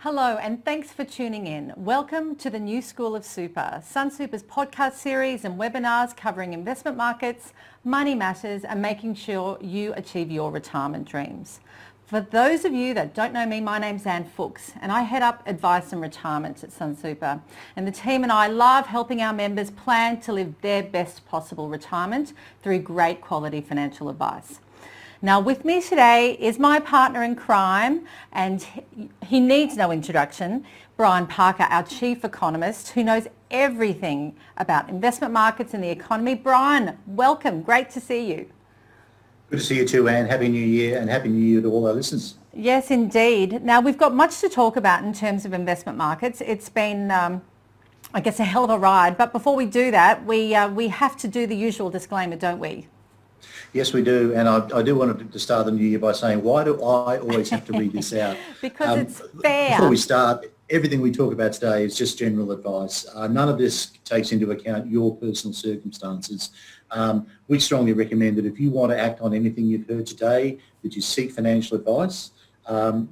Hello and thanks for tuning in. Welcome to the New School of Super, Sunsuper's podcast series and webinars covering investment markets, money matters and making sure you achieve your retirement dreams. For those of you that don't know me, my name's Anne Fuchs and I head up advice and retirement at Sunsuper. And the team and I love helping our members plan to live their best possible retirement through great quality financial advice. Now with me today is my partner in crime, and he needs no introduction, Brian Parker, our chief economist, who knows everything about investment markets and the economy. Brian, welcome. Great to see you. Good to see you too, Anne. Happy New Year, and Happy New Year to all our listeners. Yes, indeed. Now we've got much to talk about in terms of investment markets. It's been, I guess, a hell of a ride. But before we do that, we have to do the usual disclaimer, don't we? Yes, we do. And I do want to start the new year by saying, why do I always have to read this out? Because it's fair. Before we start, everything we talk about today is just general advice. None of this takes into account your personal circumstances. We strongly recommend that if you want to act on anything you've heard today, that you seek financial advice.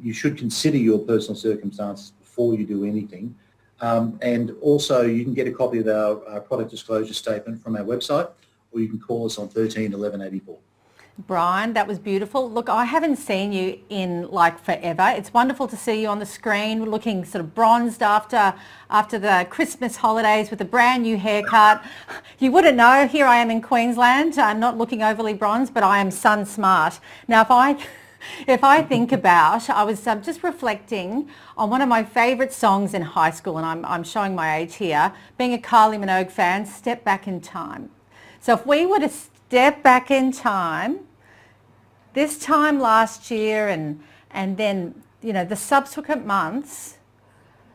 You should consider your personal circumstances before you do anything. And also, you can get a copy of our product disclosure statement from our website, or you can call us on 13 11 84. Brian, that was beautiful. Look, I haven't seen you in like forever. It's wonderful to see you on the screen looking sort of bronzed after the Christmas holidays with a brand new haircut. You wouldn't know, here I am in Queensland. I'm not looking overly bronzed, but I am sun smart. Now, if I think about, I was just reflecting on one of my favourite songs in high school, and I'm showing my age here, being a Kylie Minogue fan, Step Back in Time. So if we were to step back in time, this time last year and then, you know, the subsequent months,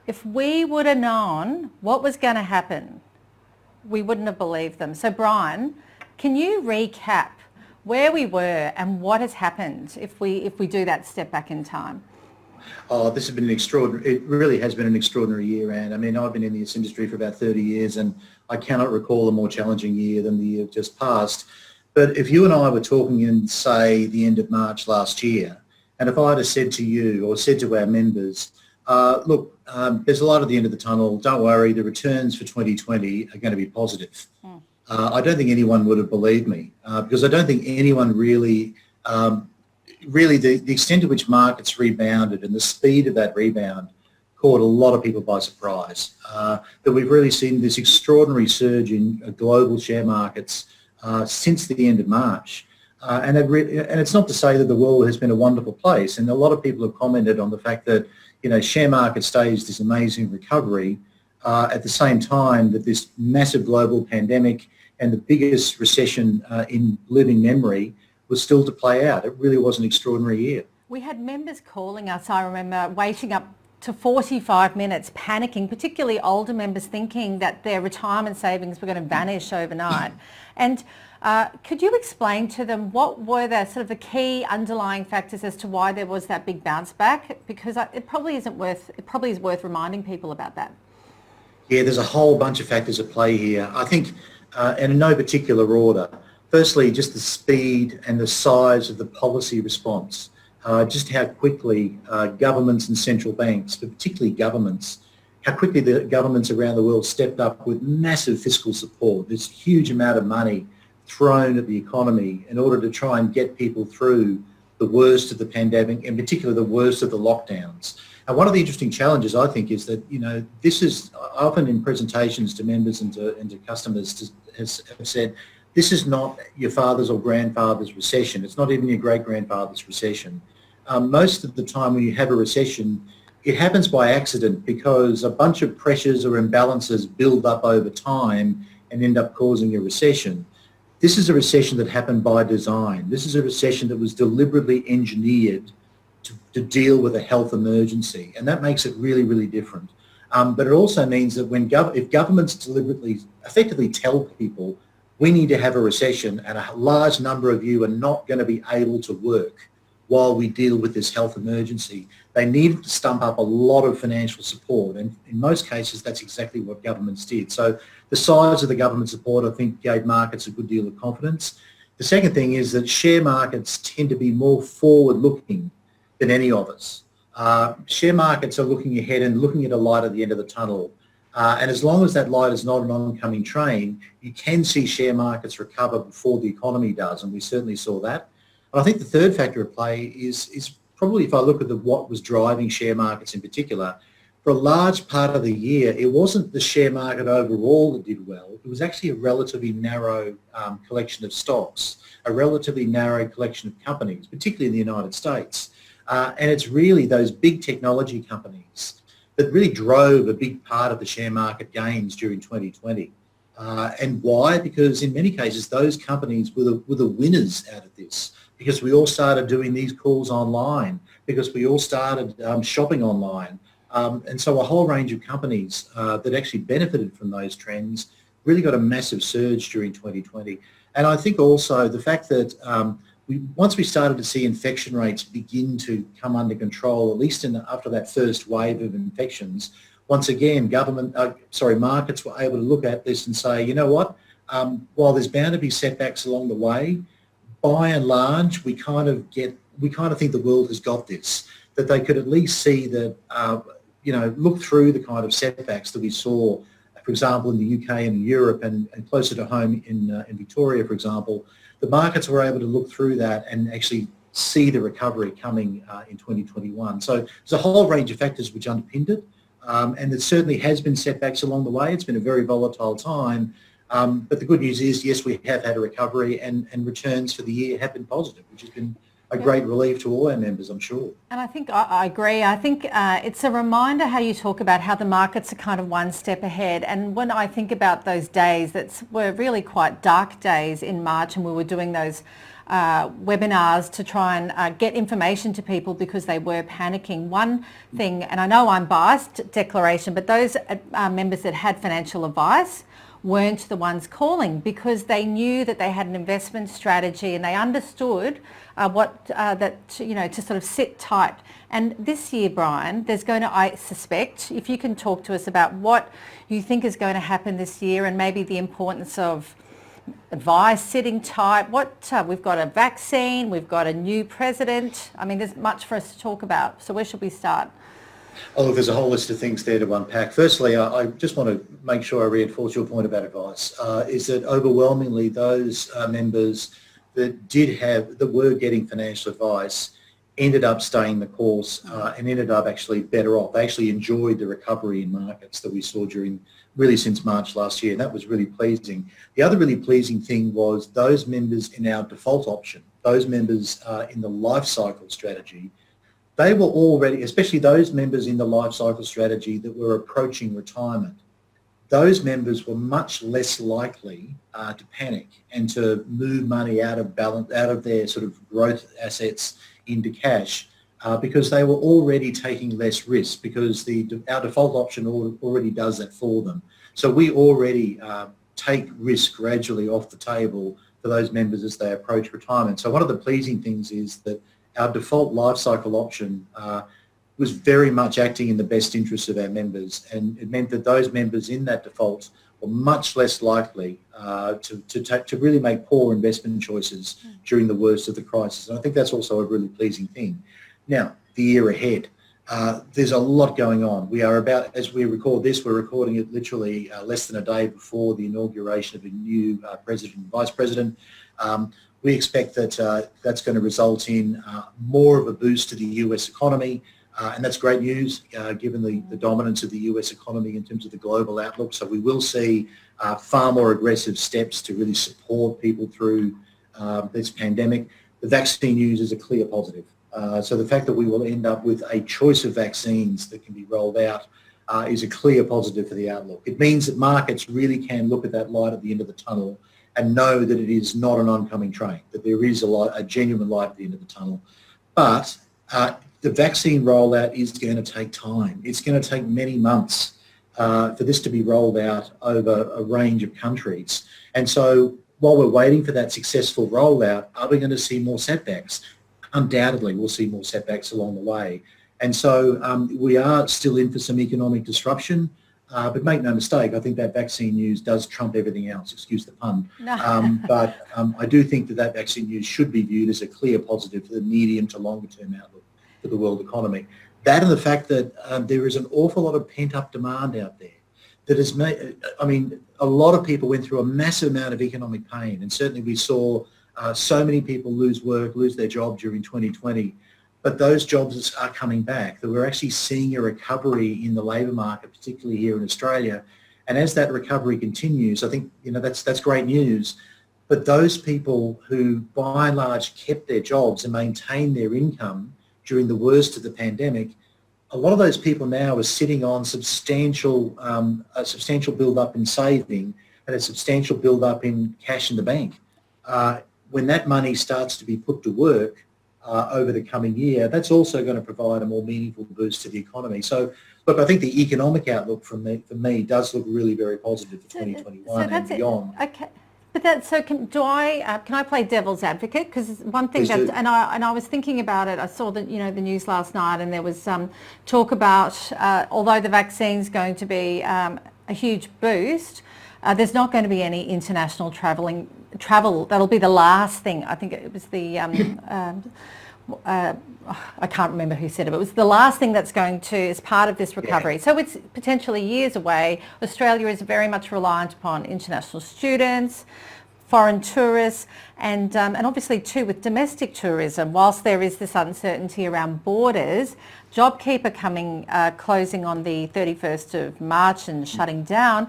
if we would have known what was going to happen, we wouldn't have believed them. So Brian, can you recap where we were and what has happened if we do that step back in time? Oh, this has been it really has been an extraordinary year, Anne. I mean, I've been in this industry for about 30 years and I cannot recall a more challenging year than the year just passed. But if you and I were talking in, say, the end of March last year, and if I had said to you or said to our members, look, there's a light at the end of the tunnel, don't worry, the returns for 2020 are going to be positive. I don't think anyone would have believed me because I don't think anyone really the extent to which markets rebounded and the speed of that rebound caught a lot of people by surprise. That we've really seen this extraordinary surge in global share markets since the end of March. And it's not to say that the world has been a wonderful place. And a lot of people have commented on the fact that, you know, share market staged this amazing recovery at the same time that this massive global pandemic and the biggest recession in living memory was still to play out. It really was an extraordinary year. We had members calling us, I remember, waiting up to 45 minutes, panicking, particularly older members thinking that their retirement savings were going to vanish overnight. And could you explain to them what were the sort of the key underlying factors as to why there was that big bounce back? Because it probably is worth reminding people about that. Yeah, there's a whole bunch of factors at play here. I think, and in no particular order, firstly, just the speed and the size of the policy response, just how quickly governments and central banks, but particularly governments, how quickly the governments around the world stepped up with massive fiscal support, this huge amount of money thrown at the economy in order to try and get people through the worst of the pandemic, in particular the worst of the lockdowns. And one of the interesting challenges, I think, is that, you know, this is often in presentations to members and to customers has said, this is not your father's or grandfather's recession. It's not even your great-grandfather's recession. Most of the time when you have a recession, it happens by accident because a bunch of pressures or imbalances build up over time and end up causing a recession. This is a recession that happened by design. This is a recession that was deliberately engineered to deal with a health emergency, and that makes it really, really different. But it also means that if governments deliberately, effectively tell people, we need to have a recession and a large number of you are not going to be able to work while we deal with this health emergency, they needed to stump up a lot of financial support. And in most cases, that's exactly what governments did. So the size of the government support, I think, gave markets a good deal of confidence. The second thing is that share markets tend to be more forward-looking than any of us. share markets are looking ahead and looking at a light at the end of the tunnel. And as long as that light is not an oncoming train, you can see share markets recover before the economy does, and we certainly saw that. And I think the third factor at play is probably, if I look at what was driving share markets in particular, for a large part of the year, it wasn't the share market overall that did well. It was actually a relatively narrow collection of stocks, a relatively narrow collection of companies, particularly in the United States. And it's really those big technology companies that really drove a big part of the share market gains during 2020. And why? Because in many cases, those companies were the winners out of this, because we all started doing these calls online, because we all started shopping online. And so a whole range of companies that actually benefited from those trends really got a massive surge during 2020. And I think also the fact that once we started to see infection rates begin to come under control, at least after that first wave of infections, once again, markets were able to look at this and say, you know what, while there's bound to be setbacks along the way, by and large, we kind of think the world has got this, that they could at least see that, look through the kind of setbacks that we saw, for example, in the UK and Europe and closer to home in Victoria, for example. The markets were able to look through that and actually see the recovery coming in 2021. So there's a whole range of factors which underpinned it, and there certainly has been setbacks along the way. It's been a very volatile time, but the good news is, yes, we have had a recovery, and returns for the year have been positive, which has been a great relief to all our members, I'm sure. And I think I agree. I think it's a reminder how you talk about how the markets are kind of one step ahead. And when I think about those days that were really quite dark days in March, and we were doing those webinars to try and get information to people because they were panicking. One thing, and I know I'm biased, declaration, but those members that had financial advice weren't the ones calling, because they knew that they had an investment strategy and they understood to sort of sit tight. And this year, Brian, there's going to, I suspect, if you can talk to us about what you think is going to happen this year, and maybe the importance of advice, sitting tight. We've got a vaccine, we've got a new president. I mean, there's much for us to talk about. So where should we start? Oh, look, there's a whole list of things there to unpack. Firstly, I just want to make sure I reinforce your point about advice, is that overwhelmingly those members that were getting financial advice ended up staying the course and ended up actually better off. They actually enjoyed the recovery in markets that we saw since March last year, and that was really pleasing. The other really pleasing thing was those members in our default option, those members in the life cycle strategy, they were already, especially those members in the life cycle strategy that were approaching retirement, those members were much less likely to panic and to move money out of their sort of growth assets into cash because they were already taking less risk, because our default option already does that for them. So we already take risk gradually off the table for those members as they approach retirement. So one of the pleasing things is that our default life cycle option was very much acting in the best interests of our members, and it meant that those members in that default were much less likely to really make poor investment choices during the worst of the crisis. And I think that's also a really pleasing thing. Now, the year ahead, there's a lot going on. We are about, as we record this, we're recording it literally less than a day before the inauguration of a new president and vice president. We expect that that's going to result in more of a boost to the US economy, and that's great news given the dominance of the US economy in terms of the global outlook. So we will see far more aggressive steps to really support people through this pandemic. The vaccine news is a clear positive. So the fact that we will end up with a choice of vaccines that can be rolled out is a clear positive for the outlook. It means that markets really can look at that light at the end of the tunnel and know that it is not an oncoming train, that there is a genuine light at the end of the tunnel. But the vaccine rollout is going to take time. It's going to take many months for this to be rolled out over a range of countries. And so while we're waiting for that successful rollout, are we going to see more setbacks? Undoubtedly, we'll see more setbacks along the way. And so we are still in for some economic disruption. But make no mistake, I think that vaccine news does trump everything else, excuse the pun. No. But I do think that vaccine news should be viewed as a clear positive for the medium to longer term outlook. for the world economy. That and the fact that there is an awful lot of pent-up demand out there that has made, I mean, a lot of people went through a massive amount of economic pain, and certainly we saw so many people lose work, lose their job during 2020, but those jobs are coming back. That we're actually seeing a recovery in the labour market, particularly here in Australia, and as that recovery continues, I think, you know, that's great news. But those people who, by and large, kept their jobs and maintained their income during the worst of the pandemic, a lot of those people now are sitting on a substantial build-up in saving and a substantial build-up in cash in the bank. When that money starts to be put to work over the coming year, that's also going to provide a more meaningful boost to the economy. So, look, I think the economic outlook for me does look really very positive for 2021 and beyond. Okay. But that, so can I play devil's advocate? Because one thing that, and I was thinking about it. I saw the the news last night, and there was talk about although the vaccine's going to be a huge boost, there's not going to be any international travel. That'll be the last thing. I think it was the I can't remember who said it, but it was the last thing that's going to, as part of this recovery. Yeah. So it's potentially years away. Australia is very much reliant upon international students, foreign tourists, and obviously too with domestic tourism. Whilst there is this uncertainty around borders, JobKeeper closing on the 31st of March and shutting down,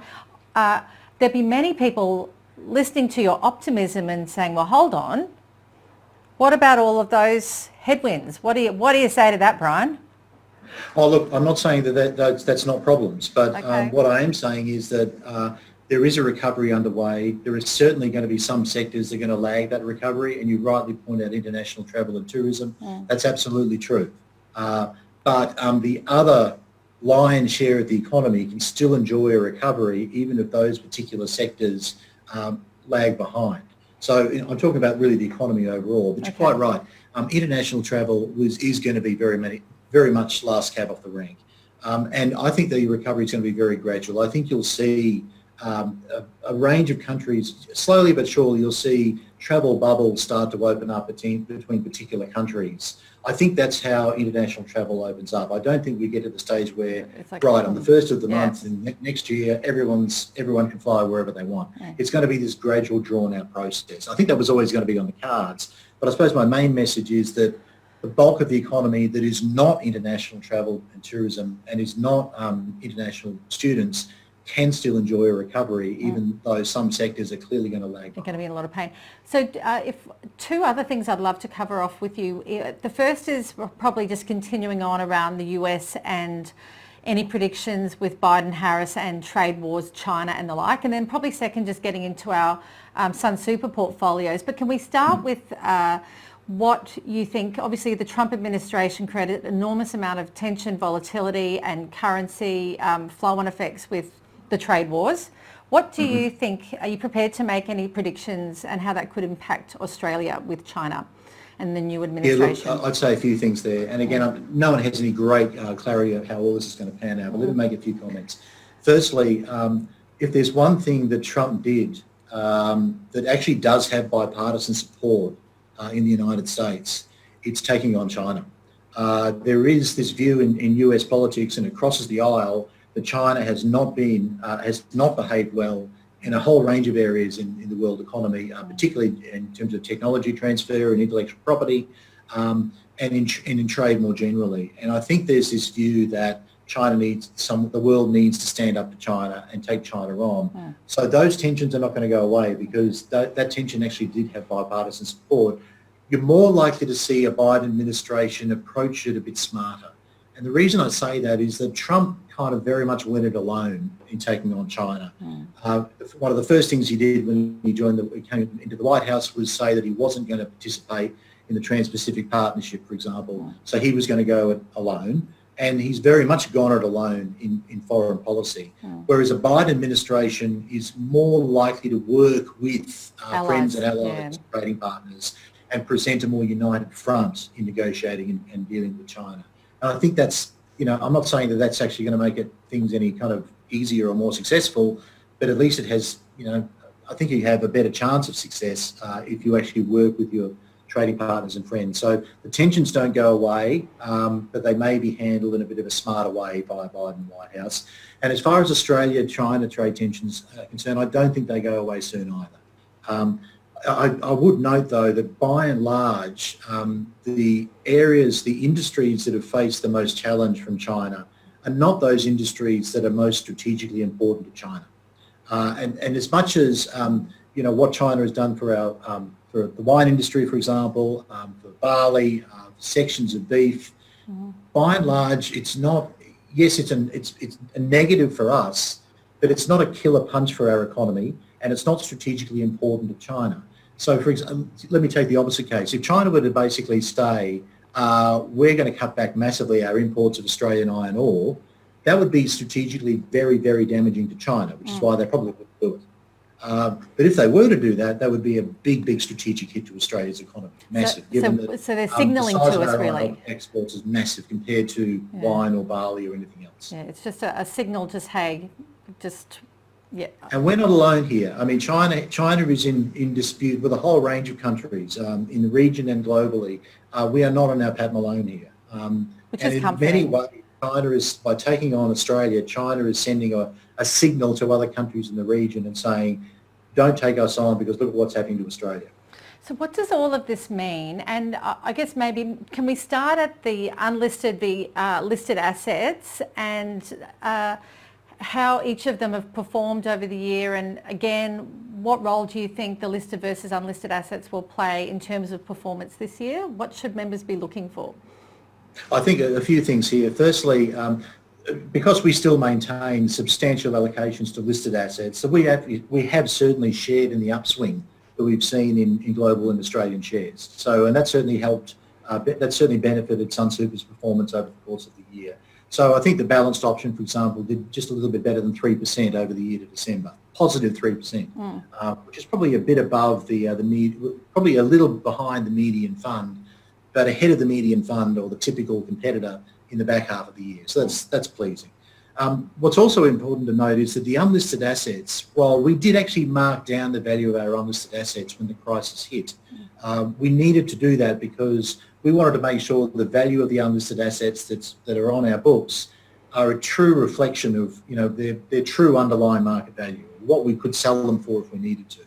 there'd be many people listening to your optimism and saying, well, hold on, what about all of those headwinds? What do you say to that, Brian? Oh, look, I'm not saying that's not problems, but okay. What I am saying is that there is a recovery underway. There is certainly going to be some sectors that are going to lag that recovery, and you rightly point out international travel and tourism. Yeah. That's absolutely true. But the other lion's share of the economy can still enjoy a recovery, even if those particular sectors lag behind. So I'm talking about really the economy overall, but you're quite right. International travel is going to be very much last cab off the rank. And I think the recovery is going to be very gradual. I think you'll see a range of countries, slowly but surely, you'll see travel bubbles start to open up between particular countries. I think that's how international travel opens up. I don't think we get to the stage where, on the first of the month and next year, everyone can fly wherever they want. Yeah. It's going to be this gradual, drawn-out process. I think that was always going to be on the cards. But I suppose my main message is that the bulk of the economy that is not international travel and tourism and is not international students can still enjoy a recovery, even though some sectors are clearly going to lag. They're going to be in a lot of pain. So if two other things I'd love to cover off with you. The first is probably just continuing on around the US and any predictions with Biden, Harris and trade wars, China and the like. And then probably second, just getting into our Sun Super portfolios. But can we start with what you think? Obviously the Trump administration created an enormous amount of tension, volatility and currency flow-on effects with the trade wars. What do you think? Are you prepared to make any predictions and how that could impact Australia with China and the new administration? Yeah, look, I'd say a few things there. And again, no one has any great clarity of how all this is going to pan out, but let me make a few comments. Firstly, if there's one thing that Trump did that actually does have bipartisan support in the United States, it's taking on China. There is this view in US politics, and it crosses the aisle, that China has not behaved well in a whole range of areas in the world economy, particularly in terms of technology transfer and intellectual property, and in trade more generally. And I think there's this view that the world needs to stand up to China and take China on. Yeah. So those tensions are not going to go away because that tension actually did have bipartisan support. You're more likely to see a Biden administration approach it a bit smarter. And the reason I say that is that Trump kind of very much went it alone in taking on China. One of the first things he did when he came into the White House was say that he wasn't going to participate in the Trans-Pacific Partnership, for example. So he was going to go it alone. And he's very much gone it alone in foreign policy. Whereas a Biden administration is more likely to work with friends and allies, trading partners, and present a more united front in negotiating and dealing with China. And I think that's, I'm not saying that that's actually going to make things any kind of easier or more successful, but at least it has, I think you have a better chance of success if you actually work with your trading partners and friends. So the tensions don't go away, but they may be handled in a bit of a smarter way by Biden White House. And as far as Australia-China trade tensions are concerned, I don't think they go away soon either. I would note, though, that by and large, the industries that have faced the most challenge from China are not those industries that are most strategically important to China. And as much as what China has done for for the wine industry, for example, for barley, sections of beef, by and large, it's not. Yes, it's a negative for us, but it's not a killer punch for our economy, and it's not strategically important to China. So, for example, let me take the opposite case. If China were to basically say, we're going to cut back massively our imports of Australian iron ore, that would be strategically very, very damaging to China, which is why they probably wouldn't do it. But if they were to do that, that would be a big, big strategic hit to Australia's economy. Massive. So they're signalling the size to of us, our really. Exports is massive compared to wine or barley or anything else. Yeah, it's just a signal, yeah. And we're not alone here. I mean, China is in dispute with a whole range of countries in the region and globally. We are not on our Pat Malone here. Which and is in comforting. many ways, China is, by taking on Australia, China is sending a signal to other countries in the region and saying, don't take us on because look at what's happening to Australia. So what does all of this mean? And I guess maybe can we start at the listed assets and how each of them have performed over the year, and again, what role do you think the listed versus unlisted assets will play in terms of performance this year? What should members be looking for? I think a few things here. Firstly, because we still maintain substantial allocations to listed assets, so we have certainly shared in the upswing that we've seen in global and Australian shares. So, and that certainly helped, that certainly benefited Sunsuper's performance over the course of the year. So I think the balanced option, for example, did just a little bit better than 3% over the year to December, positive 3%, which is probably a bit above probably a little behind the median fund, but ahead of the median fund or the typical competitor in the back half of the year. So that's pleasing. What's also important to note is that the unlisted assets, while we did actually mark down the value of our unlisted assets when the crisis hit, we needed to do that because we wanted to make sure the value of the unlisted assets that are on our books are a true reflection of their true underlying market value, what we could sell them for if we needed to.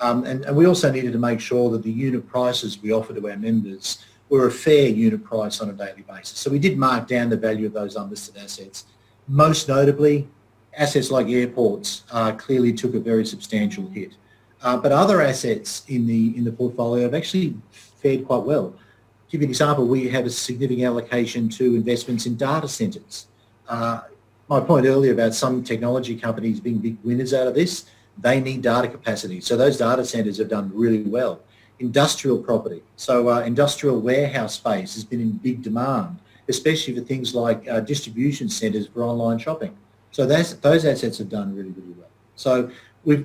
And we also needed to make sure that the unit prices we offer to our members were a fair unit price on a daily basis. So we did mark down the value of those unlisted assets. Most notably, assets like airports clearly took a very substantial hit. But other assets in the portfolio have actually fared quite well. To give you an example, we have a significant allocation to investments in data centres. My point earlier about some technology companies being big winners out of this, they need data capacity. So those data centres have done really well. Industrial property, so industrial warehouse space has been in big demand, especially for things like distribution centres for online shopping. So those assets have done really, really well. So we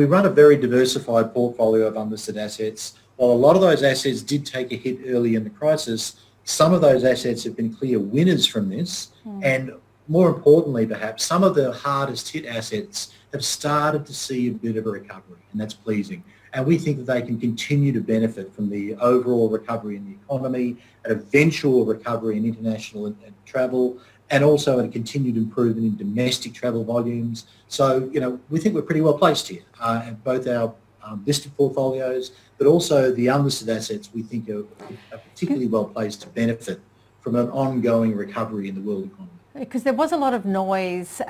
run a very diversified portfolio of unlisted assets. While a lot of those assets did take a hit early in the crisis, some of those assets have been clear winners from this. And more importantly, perhaps, some of the hardest hit assets have started to see a bit of a recovery, and that's pleasing. And we think that they can continue to benefit from the overall recovery in the economy, an eventual recovery in international and travel, and also a continued improvement in domestic travel volumes. So, we think we're pretty well placed here, and both our listed portfolios, but also the unlisted assets we think are particularly well placed to benefit from an ongoing recovery in the world economy. Because there was a lot of noise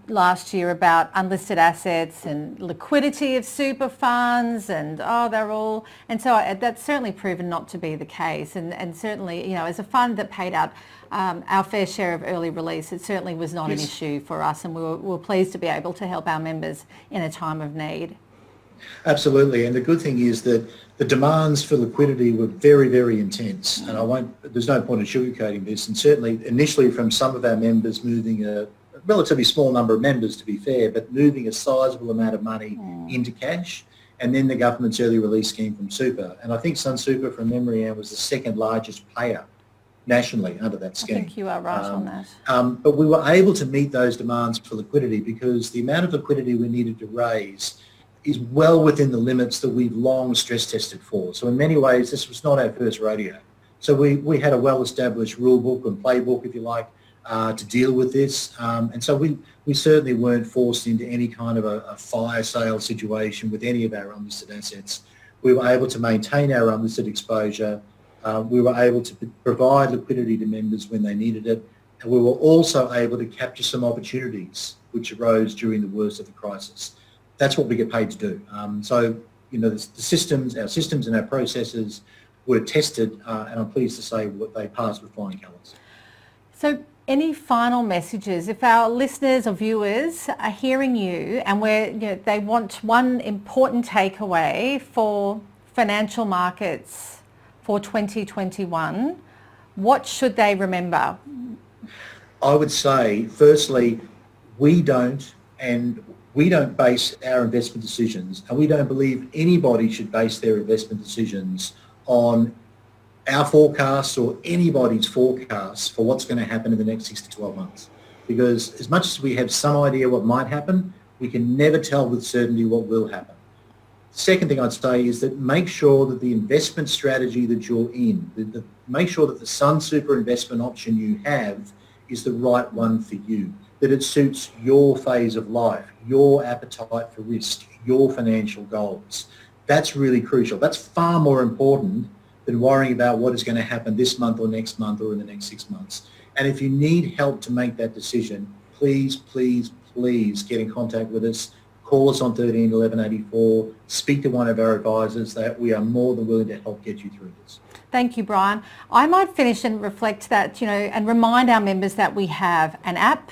last year about unlisted assets and liquidity of super funds and so that's certainly proven not to be the case, and certainly as a fund that paid out our fair share of early release, it certainly was not an issue for us, and we were pleased to be able to help our members in a time of need. Absolutely, and the good thing is that the demands for liquidity were very, very intense, and there's no point in sugarcoating this, and certainly initially from some of our members moving a relatively small number of members, to be fair, but moving a sizable amount of money into cash, and then the government's early release scheme from Super. And I think Sunsuper, from memory, Anne, was the second largest payer nationally under that scheme. I think you are right on that. But we were able to meet those demands for liquidity because the amount of liquidity we needed to raise is well within the limits that we've long stress tested for. So in many ways, this was not our first rodeo. So we had a well-established rule book and playbook, if you like, to deal with this. And so we certainly weren't forced into any kind of a fire sale situation with any of our unlisted assets. We were able to maintain our unlisted exposure. We were able to provide liquidity to members when they needed it. And we were also able to capture some opportunities which arose during the worst of the crisis. That's what we get paid to do. So, you know, the systems, our systems and our processes were tested, and I'm pleased to say they passed with flying colours. So any final messages? If our listeners or viewers are hearing you and they want one important takeaway for financial markets for 2021, what should they remember? I would say, firstly, we don't base our investment decisions, and we don't believe anybody should base their investment decisions on our forecasts or anybody's forecasts for what's going to happen in the next 6 to 12 months. Because as much as we have some idea what might happen, we can never tell with certainty what will happen. The second thing I'd say is that make sure that the investment strategy that you're in, make sure that the Sunsuper investment option you have is the right one for you, that it suits your phase of life, your appetite for risk, your financial goals. That's really crucial. That's far more important than worrying about what is going to happen this month or next month or in the next 6 months. And if you need help to make that decision, please, please, please get in contact with us. Call us on 13 1184. Speak to one of our advisors. That we are more than willing to help get you through this. Thank you, Brian. I might finish and reflect that, and remind our members that we have an app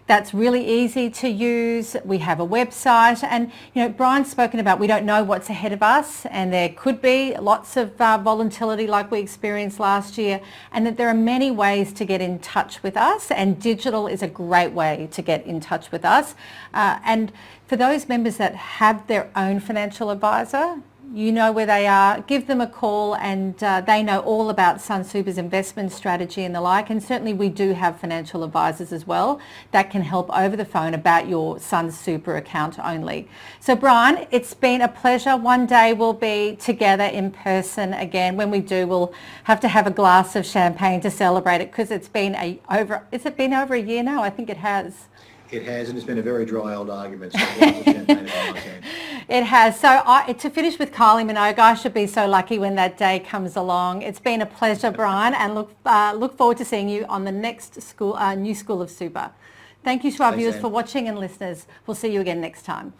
that's really easy to use. We have a website, and Brian's spoken about we don't know what's ahead of us, and there could be lots of volatility like we experienced last year, and that there are many ways to get in touch with us, and digital is a great way to get in touch with us. And for those members that have their own financial advisor, you know where they are, give them a call, and they know all about Sunsuper's investment strategy and the like. And certainly we do have financial advisors as well that can help over the phone about your Sunsuper account only. So Brian, it's been a pleasure. One day we'll be together in person again. When we do, we'll have to have a glass of champagne to celebrate it, because it's been over a year now? I think it has. It has, and it's been a very dry old argument. So champagne if I can. It has. So to finish with Kylie Minogue, I should be so lucky when that day comes along. It's been a pleasure, Brian, and look forward to seeing you on the next New School of Super. Thank you to our viewers for watching, and listeners. We'll see you again next time.